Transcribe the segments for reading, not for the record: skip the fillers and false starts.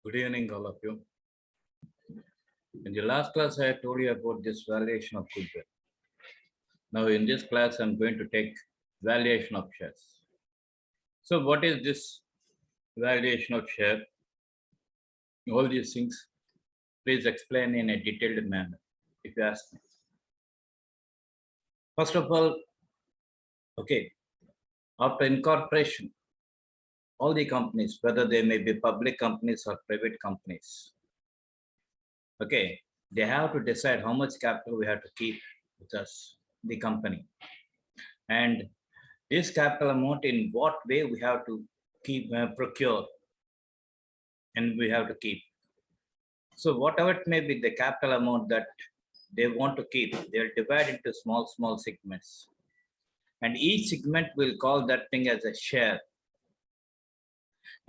Good evening, all of you. In the last class, I told you about this valuation of goodwill. Now, in this class, I'm going to take valuation of shares. So, what is this valuation of share? All these things, please explain in a detailed manner, if you ask me. First of all, okay, after incorporation, all the companies, whether they may be public companies or private companies, okay, they have to decide how much capital we have to keep with us, the company. And this capital amount, in what way we have to keep, procure, and we have to keep. So whatever it may be, the capital amount that they want to keep, they'll divide into small segments. And each segment will call that thing as a share.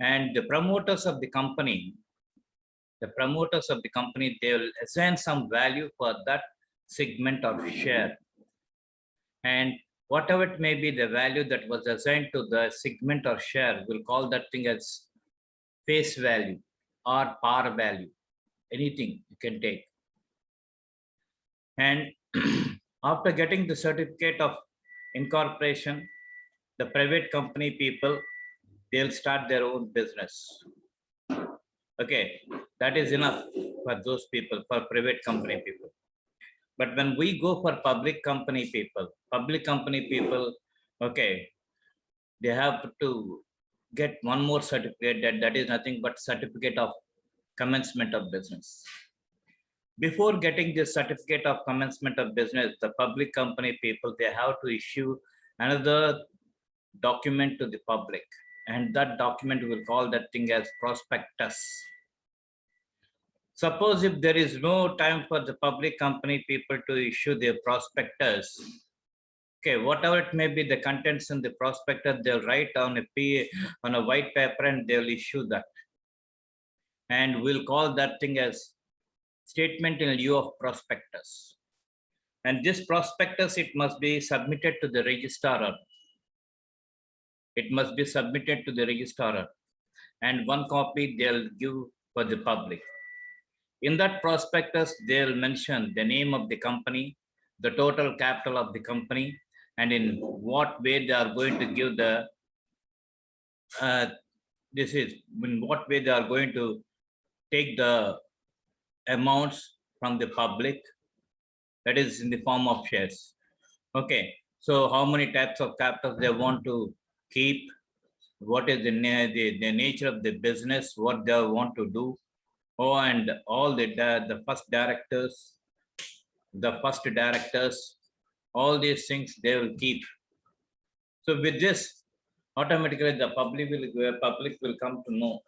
And the promoters of the company, they will assign some value for that segment of share. And whatever it may be, the value that was assigned to the segment or share, will call that thing as face value or par value, anything you can take. And after getting the certificate of incorporation, the private company people, they'll start their own business. Okay, that is enough for those people, for private company people. But when we go for public company people, okay, they have to get one more certificate, that is nothing but certificate of commencement of business. Before getting this certificate of commencement of business, the public company people, they have to issue another document to the public, and that document will call that thing as prospectus. Suppose if there is no time for the public company people to issue their prospectus, okay, whatever it may be, the contents in the prospectus, they'll write on a white paper and they'll issue that. And we'll call that thing as statement in lieu of prospectus. And this prospectus, it must be submitted to the registrar. It must be submitted to the registrar. And one copy they'll give for the public. In that prospectus, they'll mention the name of the company, the total capital of the company, and in what way they are going to give the, in what way they are going to take the amounts from the public, that is in the form of shares. Okay, so how many types of capitals they want to keep, what is the nature of the business, what they want to do. Oh, and all the first directors, all these things they will keep. So with this, automatically the public will come to know.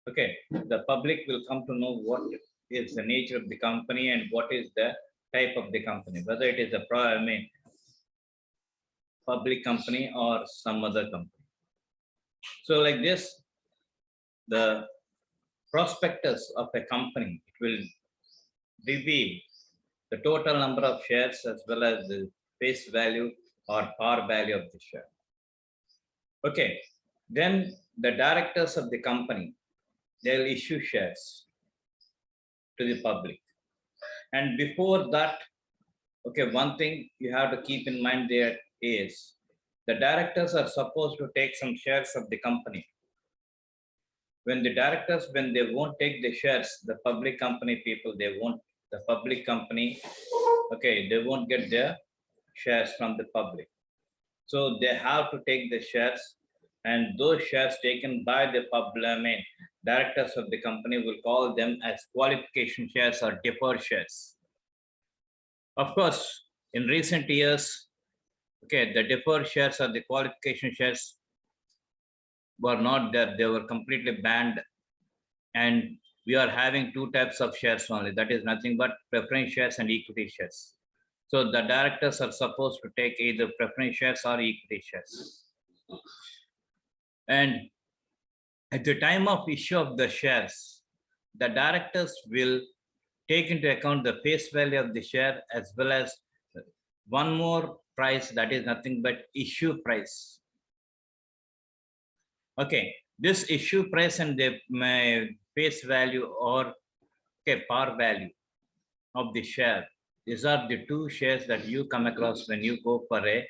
Okay, the public will come to know what is the nature of the company and what is the type of the company, whether it is a public company or some other company. So like this, the prospectus of a company, it will reveal the total number of shares as well as the face value or par value of the share. Okay, then the directors of the company, they'll issue shares to the public. And before that, okay, one thing you have to keep in mind there is the directors are supposed to take some shares of the company. When the directors, when they won't take the shares, the public company people, they won't get their shares from the public. So they have to take the shares, and those shares taken by the directors of the company will call them as qualification shares or deferred shares. Of course, in recent years, okay, the deferred shares or the qualification shares were not there, they were completely banned, and we are having two types of shares only, that is nothing but preference shares and equity shares. So the directors are supposed to take either preference shares or equity shares. And at the time of issue of the shares, the directors will take into account the face value of the share as well as one more price, that is nothing but issue price. Okay, this issue price and the face value or par value of the share. These are the two shares that you come across when you go for a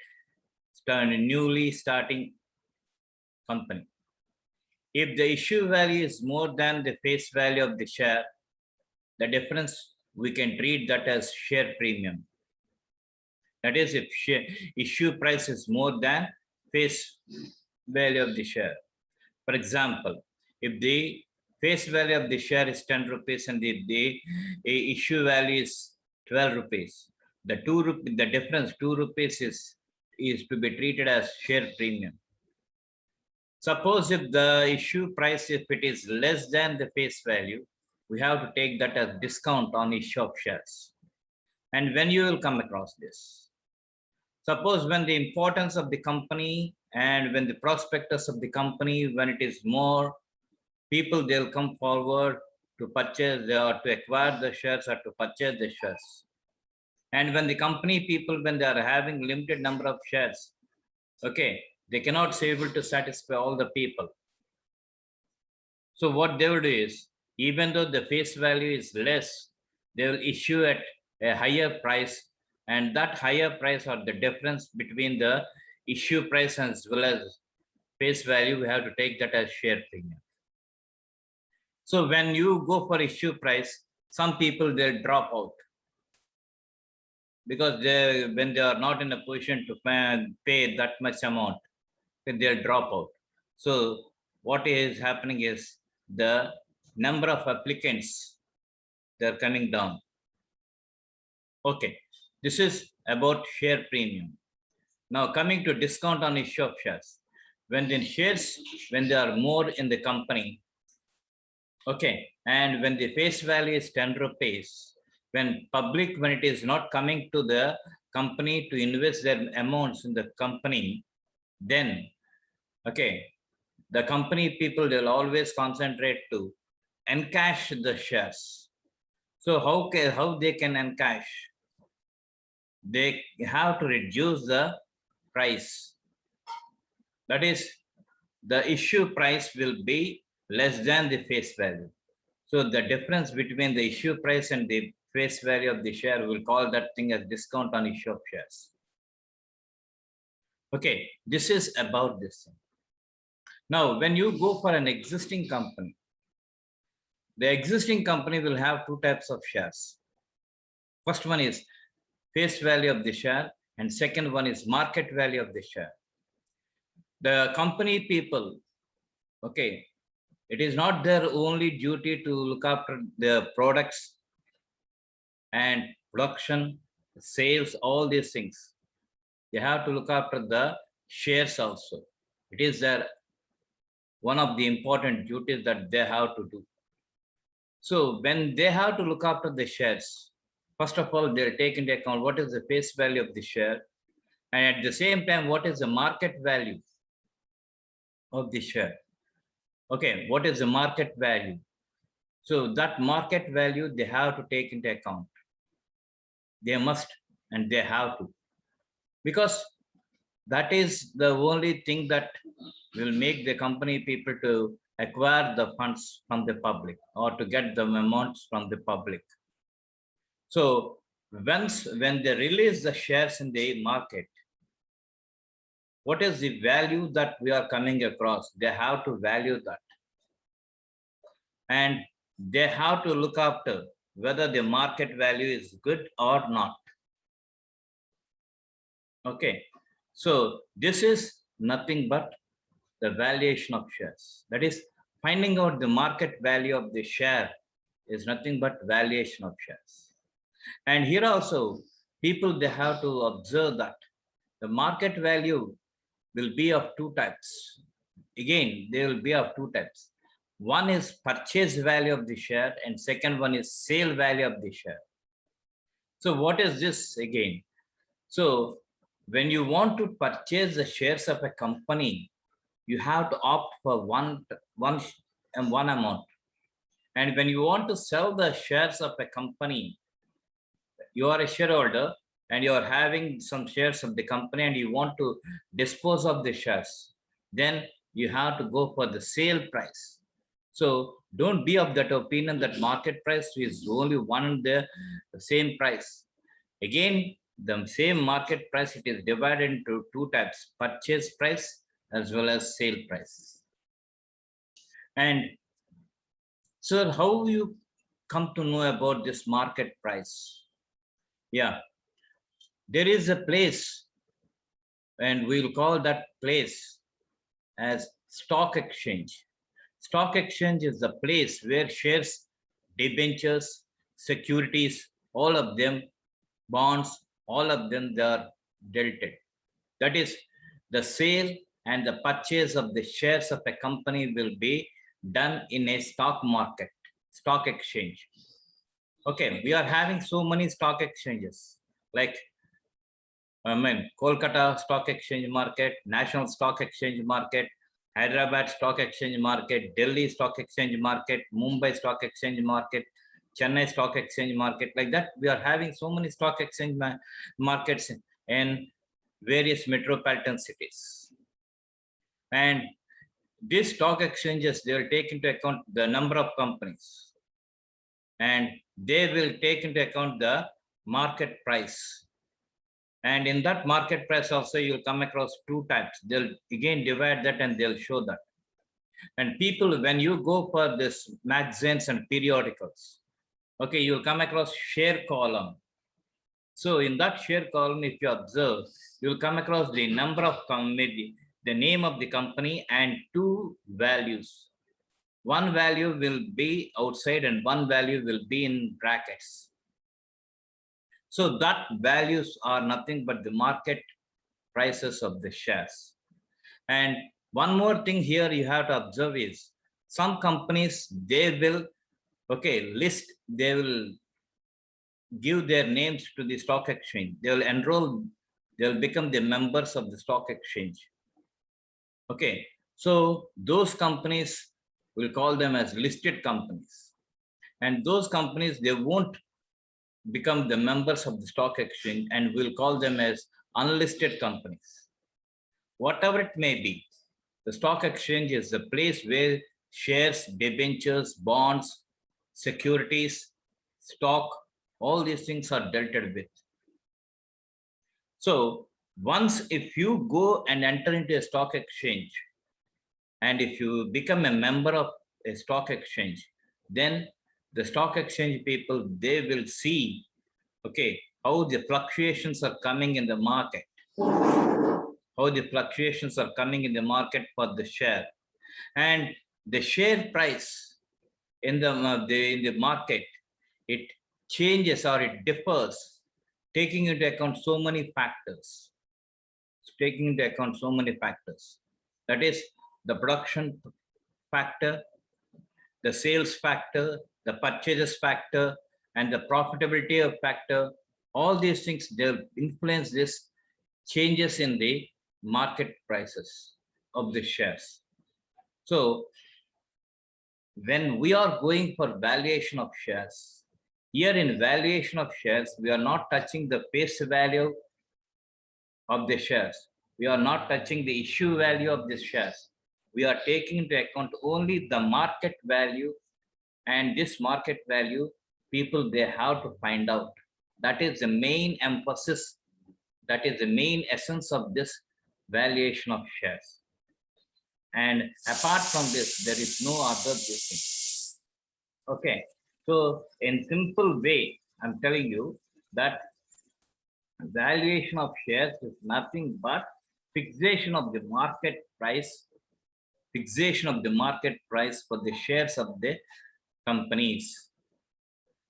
newly starting company. If the issue value is more than the face value of the share, the difference we can treat that as share premium. That is, if issue price is more than face value of the share. For example, if the face value of the share is 10 rupees and the issue value is 12 rupees, the difference 2 rupees is to be treated as share premium. Suppose if the issue price, if it is less than the face value, we have to take that as discount on issue of shares. And when you will come across this, suppose when the importance of the company and when the prospectus of the company, when it is more, people, they'll come forward to purchase or to acquire the shares or to purchase the shares. And when the company people, when they are having limited number of shares, okay, they cannot be able to satisfy all the people. So what they will do is, even though the face value is less, they will issue at a higher price, and that higher price or the difference between the issue price as well as face value, we have to take that as share premium. So when you go for issue price, some people they'll drop out because when they are not in a position to pay that much amount, they'll drop out. So what is happening is the number of applicants, they're coming down. Okay, this is about share premium. Now coming to discount on issue of shares. When the shares, when they are more in the company, okay, and when the face value is 10 rupees, when public, when it is not coming to the company to invest their amounts in the company, then, okay, the company people, they'll always concentrate to encash the shares. So how they can encash? They have to reduce the price. That is, the issue price will be less than the face value. So the difference between the issue price and the face value of the share, we'll call that thing as discount on issue of shares. Okay, this is about this thing. Now, when you go for an existing company, the existing company will have two types of shares. First one is face value of the share, and second one is market value of the share. The company people, okay, it is not their only duty to look after the products and production, sales, all these things. They have to look after the shares also. It is their one of the important duties that they have to do. So when they have to look after the shares, first of all, they'll take into account what is the face value of the share, and at the same time, what is the market value of the share. Okay, what is the market value? So that market value they have to take into account. They must and they have to, because that is the only thing that will make the company people to acquire the funds from the public or to get the amounts from the public. So when they release the shares in the market, what is the value that we are coming across? They have to value that. And they have to look after whether the market value is good or not. Okay, so this is nothing but the valuation of shares. That is, finding out the market value of the share is nothing but valuation of shares. And here also, people, they have to observe that the market value will be of two types. Again, they will be of two types. One is purchase value of the share, and second one is sale value of the share. So what is this again? So when you want to purchase the shares of a company, you have to opt for one amount. And when you want to sell the shares of a company, you are a shareholder and you are having some shares of the company and you want to dispose of the shares, then you have to go for the sale price. So don't be of that opinion that market price is only one and the same price. Again, the same market price, it is divided into two types, purchase price as well as sale price. And so how you come to know about this market price? Yeah, there is a place, and we'll call that place as stock exchange. Stock exchange is the place where shares, debentures, securities, all of them, bonds, all of them, they are dealt. That is, the sale and the purchase of the shares of a company will be done in a stock market, stock exchange. Okay, we are having so many stock exchanges like Kolkata Stock Exchange Market, National Stock Exchange Market, Hyderabad Stock Exchange Market, Delhi Stock Exchange Market, Mumbai Stock Exchange Market, Chennai Stock Exchange Market. Like that, we are having so many stock exchange markets in various metropolitan cities. And these stock exchanges, they will take into account the number of companies, and they will take into account the market price. And in that market price also, you'll come across two types. They'll again divide that and they'll show that. And people, when you go for this magazines and periodicals, okay, you'll come across share column. So in that share column, if you observe, you'll come across the number of company, the name of the company, and two values. One value will be outside and one value will be in brackets. So that values are nothing but the market prices of the shares. And one more thing here you have to observe is some companies, they will, okay, list, they will give their names to the stock exchange. They will enroll, they will become the members of the stock exchange. Okay, so those companies, we'll call them as listed companies. And those companies, they won't become the members of the stock exchange, and we'll call them as unlisted companies. Whatever it may be, the stock exchange is the place where shares, debentures, bonds, securities, stock, all these things are dealt with. So once if you go and enter into a stock exchange, and if you become a member of a stock exchange, then the stock exchange people, they will see, okay, how the fluctuations are coming in the market, how the fluctuations are coming in the market for the share, and the share price in the market, it changes or it differs, taking into account so many factors, That is the production factor, the sales factor, the purchases factor, and the profitability of factor. All these things, they'll influence this changes in the market prices of the shares. So when we are going for valuation of shares, here in valuation of shares, we are not touching the face value of the shares. We are not touching the issue value of the shares. We are taking into account only the market value, and this market value, people, they have to find out. That is the main emphasis. That is the main essence of this valuation of shares. And apart from this, there is no other thing. Okay, so in simple way, I'm telling you that valuation of shares is nothing but fixation of the market price, for the shares of the companies.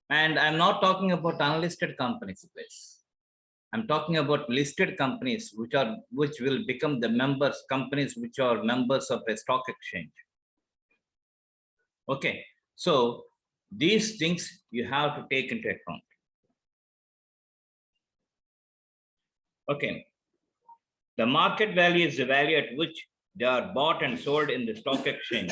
And I'm not talking about unlisted companies, please. I'm talking about listed companies, which will become the members, companies which are members of a stock exchange. Okay, so these things you have to take into account. Okay, the market value is the value at which they are bought and sold in the stock exchange.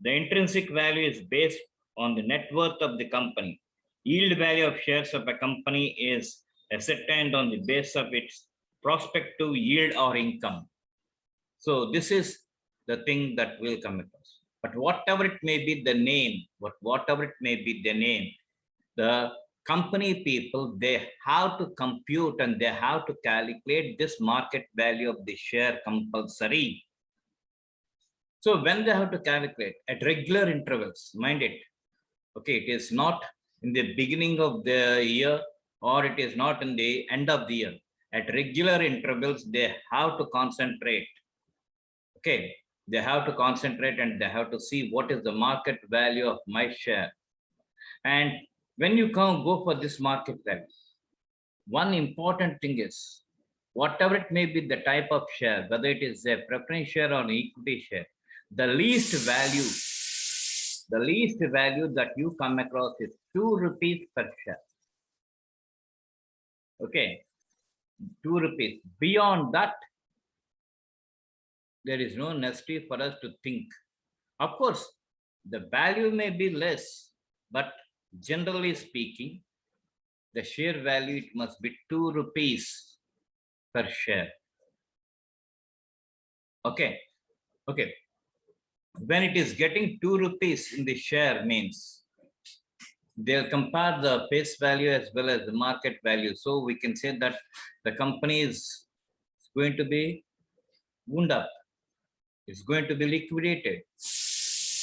The intrinsic value is based on the net worth of the company. Yield value of shares of a company is ascertained on the basis of its prospective yield or income. So this is the thing that will come across. But whatever it may be the name, whatever it may be the name, the company people, they have to compute and they have to calculate this market value of the share compulsory. So when they have to calculate at regular intervals, mind it, okay, it is not in the beginning of the year or it is not in the end of the year. At regular intervals, they have to concentrate. Okay, they have to concentrate and they have to see what is the market value of my share. And when you go for this market value, one important thing is, whatever it may be the type of share, whether it is a preference share or an equity share, the least value that you come across is 2 rupees per share. Okay, 2 rupees. Beyond that, there is no necessity for us to think. Of course, the value may be less, but generally speaking, the share value, it must be 2 rupees per share. Okay, okay. When it is getting 2 rupees in the share means they'll compare the face value as well as the market value. So we can say that the company is going to be wound up. It's going to be liquidated.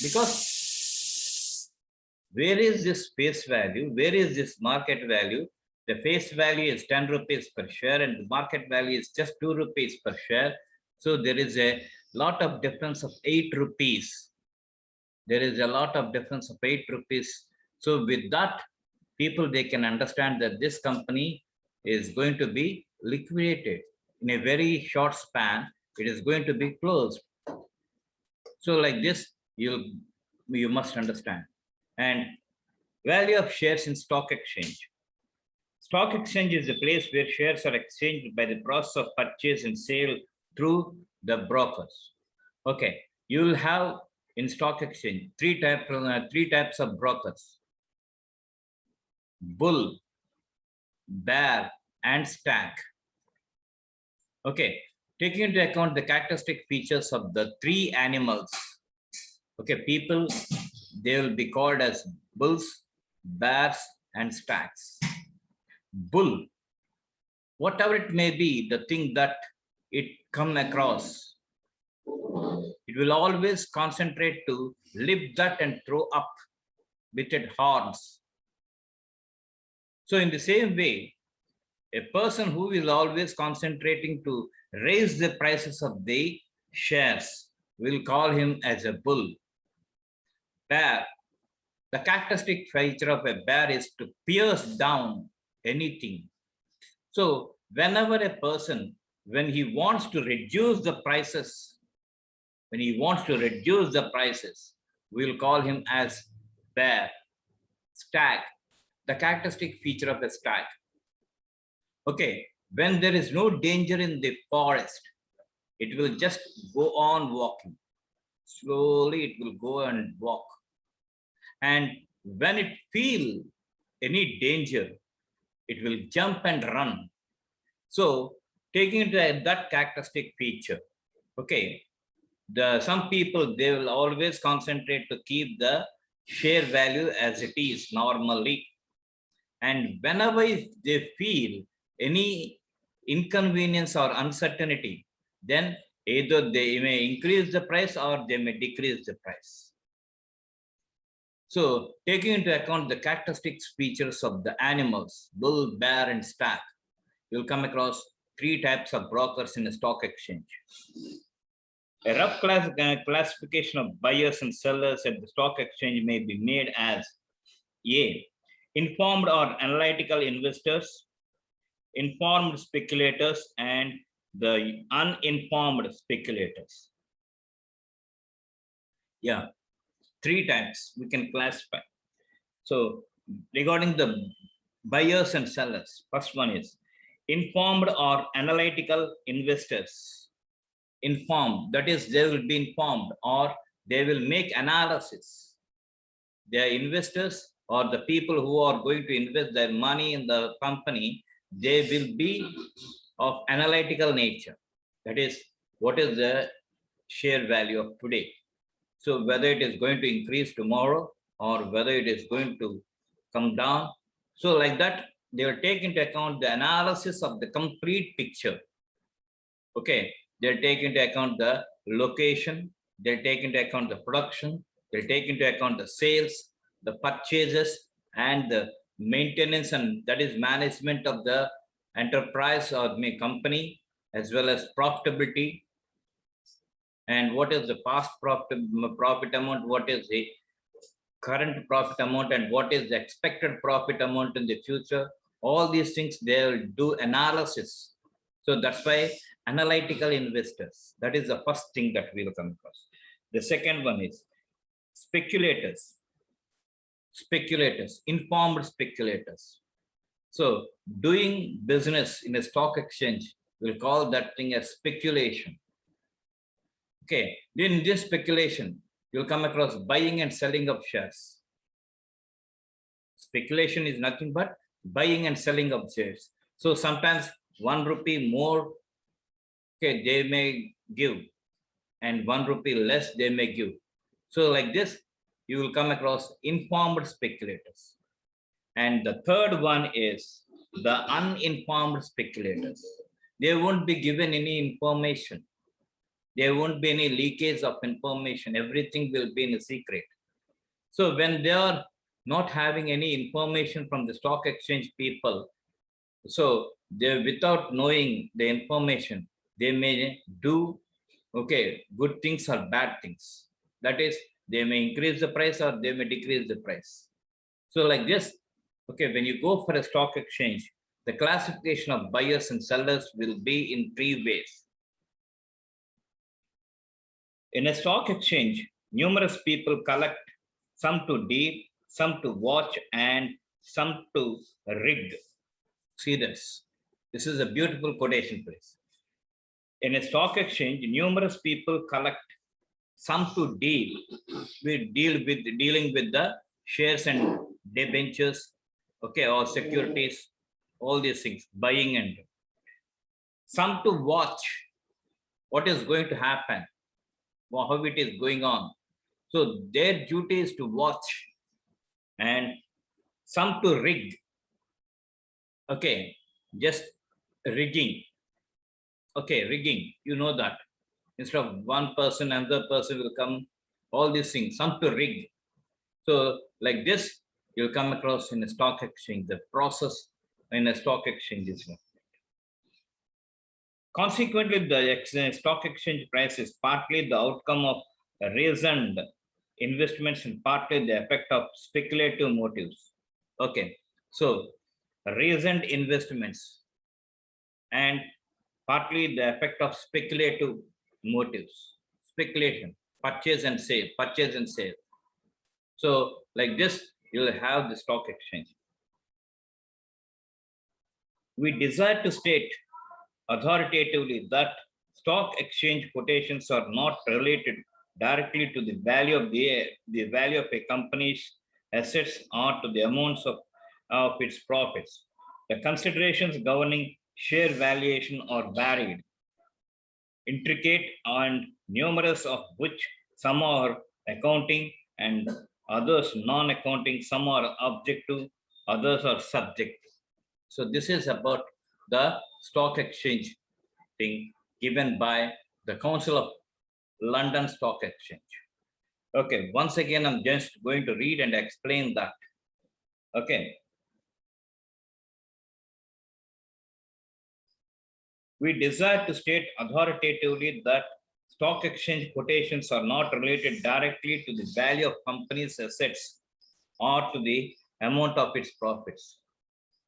Because where is this face value? Where is this market value? The face value is 10 rupees per share and the market value is just 2 rupees per share. So there is a lot of difference of 8 rupees. There is a lot of difference of 8 rupees. So with that, people, they can understand that this company is going to be liquidated in a very short span. It is going to be closed. So like this, you must understand. And value of shares in stock exchange. Stock exchange is a place where shares are exchanged by the process of purchase and sale through the brokers. Okay, you will have in stock exchange three types of brokers: bull, bear, and stag. Okay, taking into account the characteristic features of the three animals, okay, people, they will be called as bulls, bears, and stags. Bull, whatever it may be, the thing that it come across, it will always concentrate to lift that and throw up with its horns. So in the same way, a person who is always concentrating to raise the prices of the shares, will call him as a bull. Bear, the characteristic feature of a bear is to pierce down anything. So whenever a person, when he wants to reduce the prices, we'll call him as bear. Stag, the characteristic feature of a stag. Okay, when there is no danger in the forest, it will just go on walking. Slowly it will go and walk. And when it feel any danger, it will jump and run. So taking into that characteristic feature, okay, some people, they will always concentrate to keep the share value as it is normally. And whenever they feel any inconvenience or uncertainty, then either they may increase the price or they may decrease the price. So taking into account the characteristic features of the animals, bull, bear, and stag, you'll come across three types of brokers in a stock exchange. A rough classification of buyers and sellers at the stock exchange may be made as: A, informed or analytical investors, informed speculators, and the uninformed speculators. Yeah, three types we can classify. So regarding the buyers and sellers, first one is informed or analytical investors. Informed, that is, they will be informed or they will make analysis. They are investors, or the people who are going to invest their money in the company, they will be of analytical nature. That is, what is the share value of today. So whether it is going to increase tomorrow or whether it is going to come down. So like that, they will take into account the analysis of the complete picture. Okay, they'll take into account the location, they'll take into account the production, they'll take into account the sales, the purchases, and the maintenance, and that is management of the enterprise or company, as well as profitability, and what is the past profit amount, what is the current profit amount, and what is the expected profit amount in the future. All these things they'll do analysis. So that's why analytical investors, that is the first thing that we will come across. The second one is speculators. Speculators, informed speculators. So doing business in a stock exchange, we'll call that thing as speculation. Okay, in this speculation, you'll come across buying and selling of shares. Speculation is nothing but buying and selling of shares. So sometimes 1 rupee more, okay, they may give, and 1 rupee less they may give. So like this, you will come across informed speculators. And the third one is the uninformed speculators. They won't be given any information. There won't be any leakage of information. Everything will be in a secret. So when they are not having any information from the stock exchange people, so they, without knowing the information, they may do, okay, good things or bad things. That is, they may increase the price or they may decrease the price. So like this, okay, when you go for a stock exchange, the classification of buyers and sellers will be in 3 ways. In a stock exchange, numerous people collect, some to deal, some to watch, and some to rig. See this. This is a beautiful quotation, please. In a stock exchange, numerous people collect, some to deal. We dealing with the shares and debentures, okay, or securities, all these things, buying, and some to watch what is going to happen, how it is going on. So their duty is to watch, and some to rig. Okay, just rigging. Okay, rigging, you know that. Instead of one person, another person will come, all these things, some to rig. So like this, you'll come across in a stock exchange, the process in a stock exchange is. Consequently, the stock exchange price is partly the outcome of reasoned investments and partly the effect of speculative motives. Okay, so reasoned investments and partly the effect of speculative motives. Speculation, purchase and sale, purchase and sale. So like this, you will have the stock exchange. We desire to state authoritatively that stock exchange quotations are not related directly to the value of a company's assets or to the amounts of its profits. The considerations governing share valuation are varied, intricate, and numerous, of which some are accounting and others non-accounting, some are objective, others are subjective. So this is about the stock exchange thing given by the Council of London Stock Exchange. Okay, once again, I'm just going to read and explain that. Okay. We desire to state authoritatively that stock exchange quotations are not related directly to the value of company's assets or to the amount of its profits.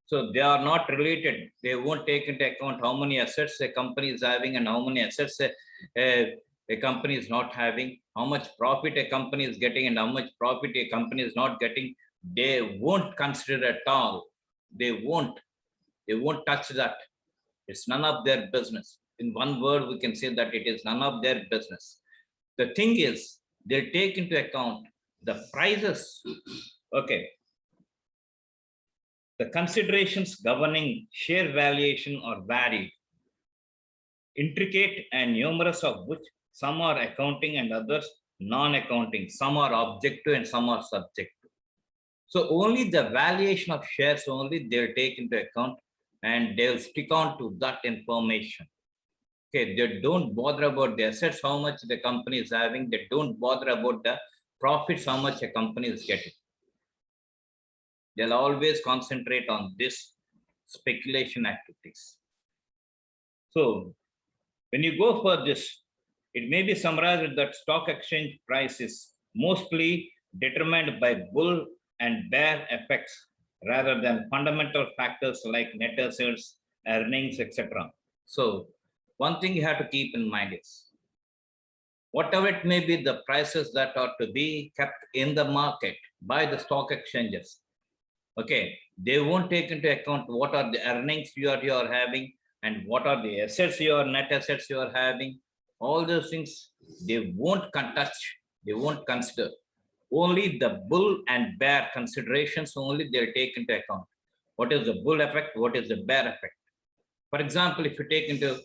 So they are not related. They won't take into account how many assets a company is having and how many assets a company is not having, how much profit a company is getting and how much profit a company is not getting. They won't consider at all. They won't touch that. It's none of their business. In one word, we can say that it is none of their business. The thing is, they take into account the prices. Okay. The considerations governing share valuation are varied, intricate, and numerous, of which Some are accounting and others non-accounting. Some are objective and some are subjective. So only the valuation of shares only they'll take into account and they'll stick on to that information. Okay, they don't bother about the assets, how much the company is having. They don't bother about the profits, how much a company is getting. They'll always concentrate on this speculation activities. So when you go for this, it may be summarized that stock exchange price is mostly determined by bull and bear effects rather than fundamental factors like net assets, earnings, etc. So one thing you have to keep in mind is whatever it may be the prices that are to be kept in the market by the stock exchanges. Okay, they won't take into account what are the earnings you are having and what are the assets net assets you are having. All those things they won't touch, they won't consider. Only the bull and bear considerations only they'll take into account. What is the bull effect? What is the bear effect? For example, if you take into,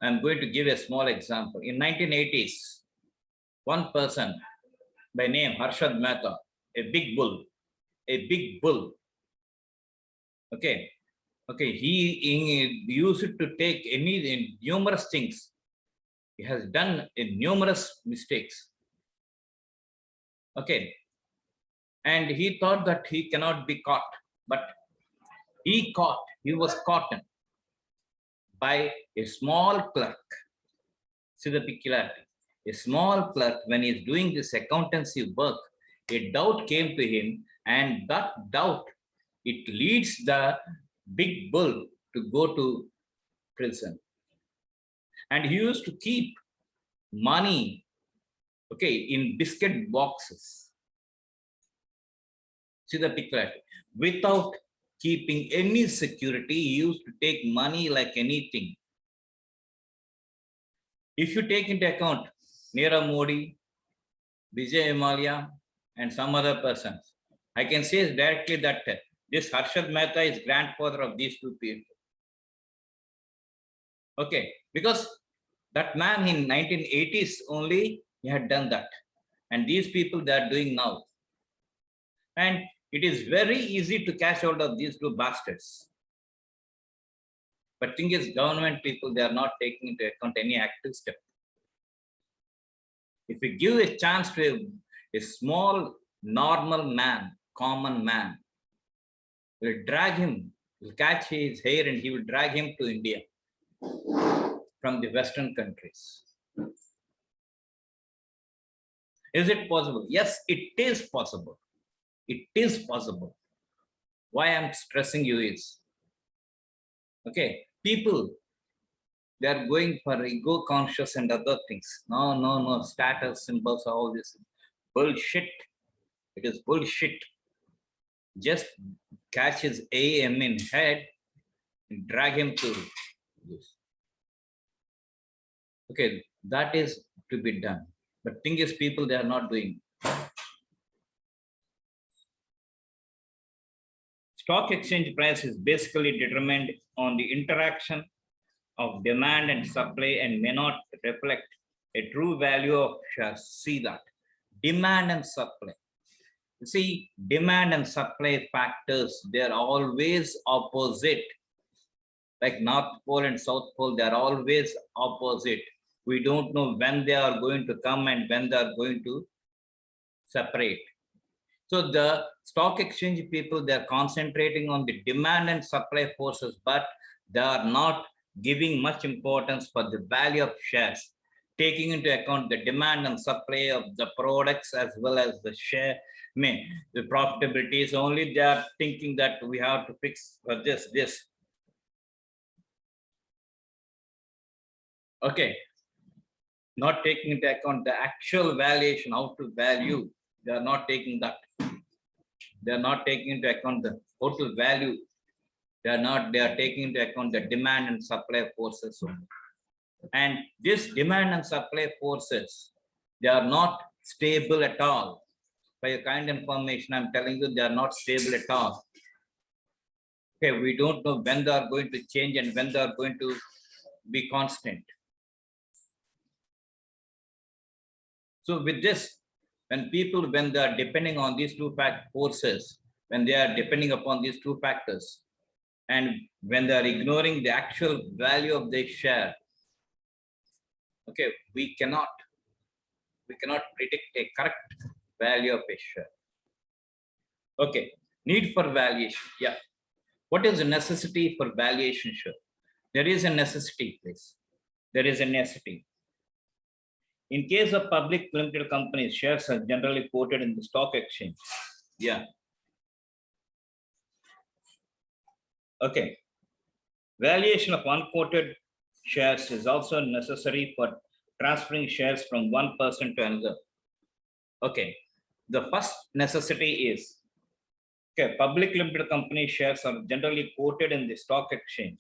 I'm going to give a small example. In 1980s, one person by name Harshad Mehta, a big bull, okay, he used to take any numerous things. He has done numerous mistakes. Okay, and he thought that he cannot be caught, but he was caught by a small clerk. See the peculiarity. A small clerk, when he is doing this accountancy work, a doubt came to him, and that doubt, it leads the big bull to go to prison. And he used to keep money, okay, in biscuit boxes. See the peculiarity. Without keeping any security, he used to take money like anything. If you take into account Nirav Modi, Vijay Emalia, and some other persons, I can say directly that this Harshad Mehta is grandfather of these two people. Okay, because that man in 1980s only he had done that, and these people they are doing now, and it is very easy to catch hold of these two bastards. But thing is, government people they are not taking into account any active step. If we give a chance to a small, normal man, common man, we'll drag him, we'll catch his hair and he will drag him to India from the Western countries. Is it possible? Yes, it is possible. It is possible. Why I'm stressing you is, okay, people, they are going for ego conscious and other things. No, status symbols, all this bullshit. It is bullshit. Just catch his AM in head and drag him to this. Okay, that is to be done. But thing is, people, they are not doing. Stock exchange price is basically determined on the interaction of demand and supply and may not reflect a true value of shares. See that. Demand and supply. You see, demand and supply factors, they're always opposite. Like North Pole and South Pole, they're always opposite. We don't know when they are going to come and when they are going to separate. So the stock exchange people, they're concentrating on the demand and supply forces, but they are not giving much importance for the value of shares, taking into account the demand and supply of the products as well as the share, the profitability is only they are thinking that we have to fix for this. Okay, not taking into account the actual valuation, how to value, they are not taking that. They are not taking into account the total value. They are taking into account the demand and supply forces. And this demand and supply forces, they are not stable at all. For your kind information, I'm telling you, they are not stable at all. Okay, we don't know when they are going to change and when they are going to be constant. So with this, when they are depending on these two forces, when they are depending upon these two factors, and when they are ignoring the actual value of their share, okay, we cannot predict a correct value of a share. Okay, need for valuation. Yeah. What is the necessity for valuation share? There is a necessity, please. There is a necessity. In case of public limited companies, shares are generally quoted in the stock exchange. Yeah. Okay. Valuation of unquoted shares is also necessary for transferring shares from one person to another. Okay. The first necessity is, okay, public limited company shares are generally quoted in the stock exchange.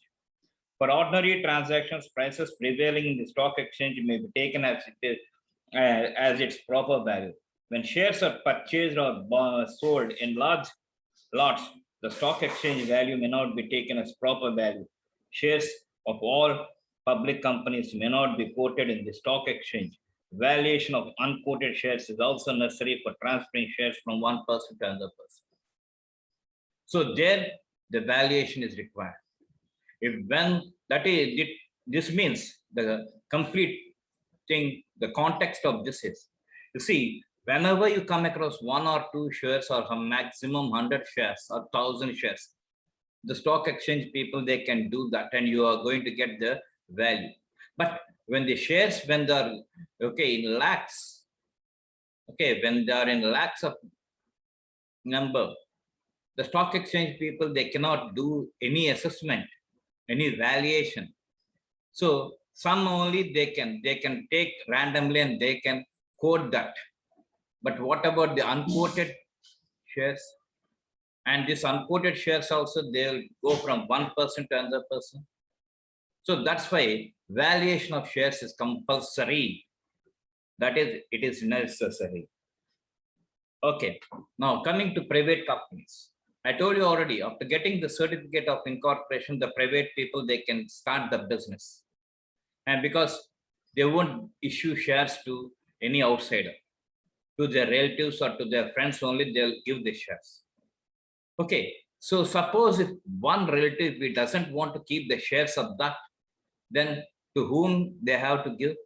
For ordinary transactions, prices prevailing in the stock exchange may be taken as as its proper value. When shares are purchased or sold in large lots, the stock exchange value may not be taken as proper value. Shares of all public companies may not be quoted in the stock exchange. Valuation of unquoted shares is also necessary for transferring shares from one person to another person. So there, the valuation is required. If when that is it, this means the complete thing, the context of this is, you see, whenever you come across one or two shares or some maximum 100 shares or 1,000 shares, the stock exchange people, they can do that and you are going to get the value. But when the shares, when they're okay in lakhs, okay, when they are in lakhs of number, the stock exchange people, they cannot do any assessment, any valuation. So some only they can take randomly and they can quote that. But what about the unquoted shares? And this unquoted shares also, they'll go from one person to another person. So that's why valuation of shares is compulsory. That is, it is necessary. Okay, now coming to private companies. I told you already, after getting the certificate of incorporation, the private people, they can start the business. And because they won't issue shares to any outsider, to their relatives or to their friends only, they'll give the shares. Okay, so suppose if one relative doesn't want to keep the shares of that, then to whom they have to give?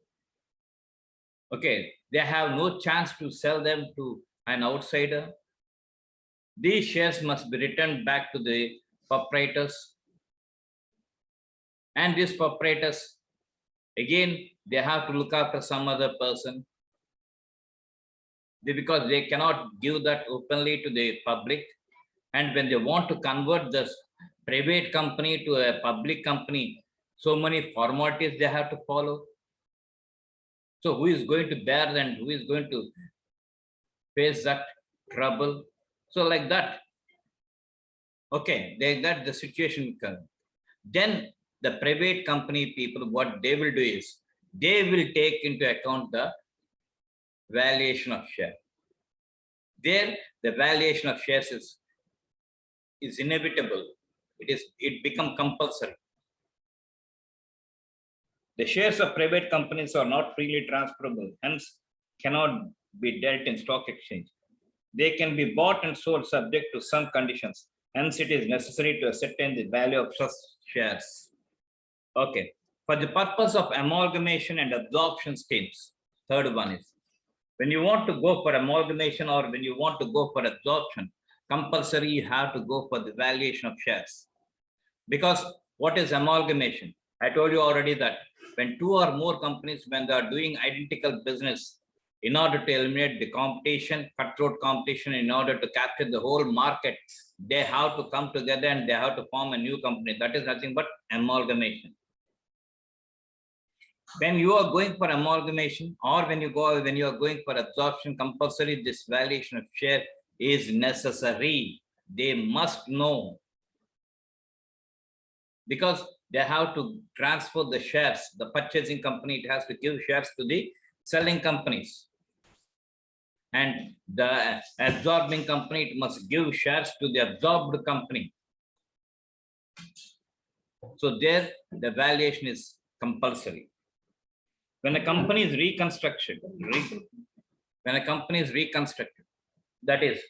Okay, they have no chance to sell them to an outsider. These shares must be returned back to the proprietors. And these proprietors, again, they have to look after some other person, because they cannot give that openly to the public. And when they want to convert this private company to a public company, so many formalities they have to follow. So who is going to bear and who is going to face that trouble? So like that, okay, that the situation comes. Then the private company people, what they will do is, they will take into account the valuation of share. There, the valuation of shares is inevitable. It become compulsory. The shares of private companies are not freely transferable, hence cannot be dealt in stock exchange. They can be bought and sold subject to some conditions. Hence, it is necessary to ascertain the value of such shares. Okay. For the purpose of amalgamation and absorption schemes, third one is, when you want to go for amalgamation or when you want to go for absorption, compulsory you have to go for the valuation of shares. Because what is amalgamation? I told you already that when two or more companies, when they are doing identical business, in order to eliminate the competition, cutthroat competition, in order to capture the whole market, they have to come together and they have to form a new company. That is nothing but amalgamation. When you are going for amalgamation or when you are going for absorption, compulsory this valuation of share is necessary. They must know, because they have to transfer the shares. The purchasing company, it has to give shares to the selling companies, and the absorbing company, it must give shares to the absorbed company. So there, the valuation is compulsory. When a company is reconstructed, when a company is reconstructed. That is,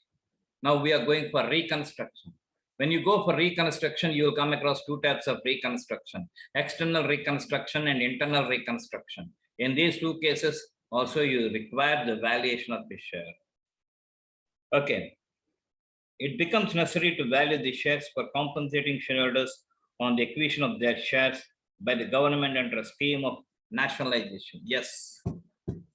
now we are going for reconstruction. When you go for reconstruction, you will come across two types of reconstruction: external reconstruction and internal reconstruction. In these two cases, also you require the valuation of the share. Okay. It becomes necessary to value the shares for compensating shareholders on the acquisition of their shares by the government under a scheme of nationalization. Yes.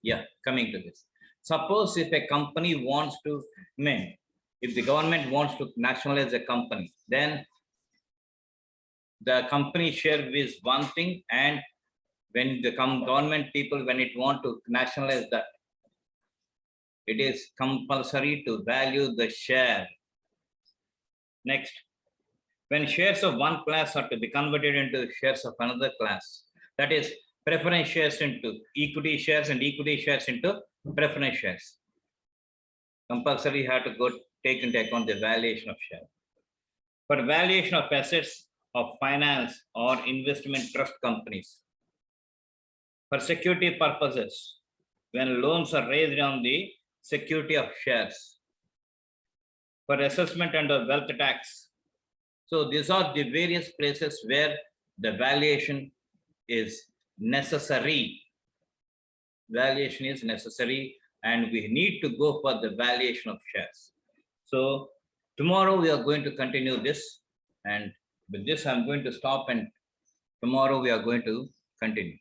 Yeah, coming to this. Suppose if a company wants to, if the government wants to nationalize a company, then the company share is one thing, and when the government people, when it want to nationalize that, it is compulsory to value the share. Next, when shares of one class are to be converted into shares of another class, that is, preference shares into equity shares and equity shares into preference shares, compulsory have to go take into account the valuation of share. For valuation of assets of finance or investment trust companies, for security purposes, when loans are raised on the security of shares, for assessment under wealth tax. So these are the various places where the valuation is necessary. Valuation is necessary, and we need to go for the valuation of shares. So tomorrow we are going to continue this, and with this I'm going to stop, and tomorrow we are going to continue.